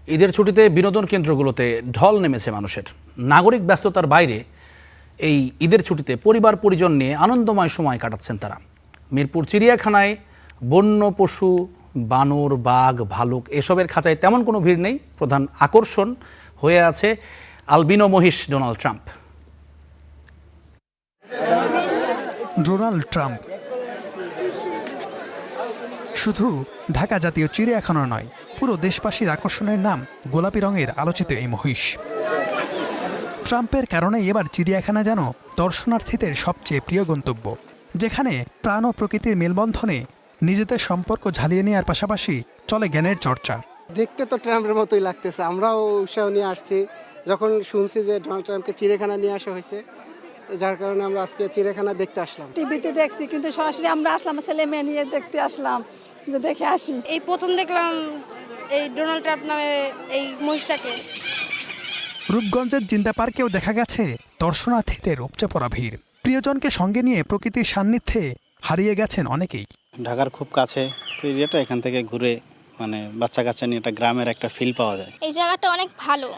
ঈদের ছুটিতে বিনোদন কেন্দ্রগুলোতে ঢল নেমেছে মানুষের। নাগরিক ব্যস্ততার বাইরে এই ঈদের ছুটিতে পরিবার পরিজন নিয়ে আনন্দময় সময় কাটাচ্ছেন তারা। মিরপুর চিড়িয়াখানায় বন্য পশু, বানর, বাঘ, ভালুক এসবের খাঁচায় তেমন কোনো ভিড় নেই। প্রধান আকর্ষণ হয়ে আছে আলবিনো মহিষ ডোনাল্ড ট্রাম্প। ডোনাল্ড ট্রাম্প শুধু ঢাকা জাতীয় চিড়িয়াখানা নয়, পুরো দেশবাসীর আকর্ষণের নাম গোলাপি রঙের আলোচিত এই মহিষ। ট্রাম্পের কারণে এবার চিড়িয়াখানা যেন দর্শনার্থীদের সবচেয়ে প্রিয় গন্তব্য, যেখানে প্রাণ ও প্রকৃতির মেলবন্ধনে নিজেদের সম্পর্ক ঝালিয়ে নেওয়ার পাশাপাশি চলে জ্ঞানের চর্চা। দেখতে তো ট্রাম্পের মতোই লাগতেছে, আমরাও উৎসাহ নিয়ে আসছি যখন শুনছি যে ডোনাল্ড ট্রাম্পকে চিড়িয়াখানা নিয়ে আসা হয়েছে, যার কারণে আমরা আজকে চিড়িয়াখানা দেখতে আসলাম। টিভিতে দেখছি, কিন্তু সরাসরি আমরা আসলাম, ছেলে মেয়ে নিয়ে দেখতে আসলাম, যে দেখে আসি। এই প্রথম দেখলাম এই ডোনাল্ড ট্রাম্প নামে এই মহিষটাকে। রূপগঞ্জের জিন্দা পার্কেও দেখা গেছে দর্শনার্থীদের উপচে পড়া ভিড়। প্রিয়জনকে সঙ্গে নিয়ে প্রকৃতির সান্নিধ্যে হারিয়ে গেছেন অনেকেই। ঢাকার খুব কাছে তো এরিয়াটা, এখান থেকে ঘুরে বাচ্চা কাচ্চা নিয়ে একটা গ্রামের একটা ফিল পাওয়া যায়। এই জায়গাটা অনেক ভালো,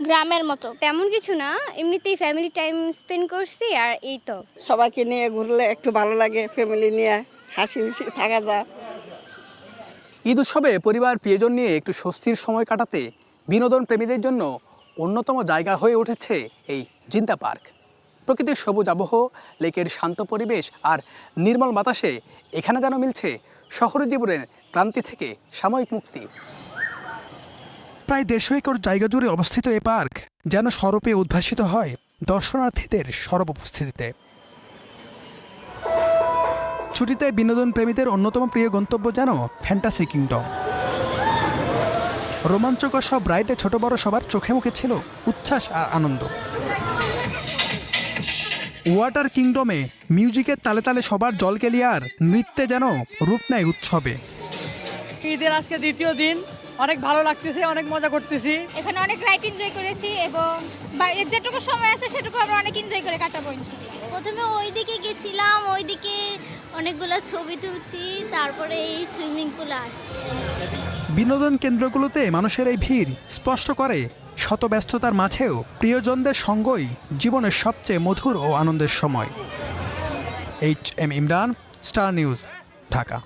গ্রামের মতো। তেমন কিছু না, এমনিতেই ফ্যামিলি টাইম স্পেন্ড করছি আর এই তো। সবাইকে নিয়ে ঘুরলে একটু ভালো লাগে, ফ্যামিলি নিয়ে হাসি খুশি থাকা যায়। ঈদ উৎসবে পরিবার প্রিয়জন নিয়ে একটু স্বস্তির সময় কাটাতে বিনোদন প্রেমীদের জন্য অন্যতম জায়গা হয়ে উঠেছে এই জিন্দা পার্ক। প্রকৃতির সবুজ আবহ, লেকের শান্ত পরিবেশ আর নির্মল বাতাসে এখানে যেন মিলছে শহরের জীবনের ক্লান্তি থেকে সাময়িক মুক্তি। প্রায় 150 একর জায়গা জুড়ে অবস্থিত এই পার্ক যেন সরূপে উদ্ভাসিত হয় দর্শনার্থীদের সরব উপস্থিতিতে। ছুটিতে বিনোদন প্রেমীদের অন্যতম প্রিয় গন্তব্য যেন ফ্যান্টাসি কিংডম। রোমাঞ্চকর সব রাইডে ছোট বড় সবার চোখে মুখে ছিল উচ্ছ্বাস আর আনন্দ। ওয়াটার কিংডমে মিউজিকের তালে তালে সবার জলকেলিয়ার নৃত্যে যেন রূপ নেয় উৎসবে। ঈদের আজকে দ্বিতীয় দিন, অনেক ভালো লাগতেছে, অনেক মজা করতেছি। এখানে অনেক রাইড এনজয় করেছি এবং যেটুকু সময় আছে সেটুকু আমরা অনেক এনজয় করে কাটাবো। প্রথমে ওইদিকে গেছিলাম, ওইদিকে অনেকগুলো ছবি তুলছি, তারপরে এই সুইমিং পুলে আসছি। বিনোদন কেন্দ্রগুলোতে মানুষের এই ভিড় স্পষ্ট করে শত ব্যস্ততার মাঝেও প্রিয়জনদের সঙ্গই জীবনের সবচেয়ে মধুর ও আনন্দের সময়। HM Imran, star news, Dhaka.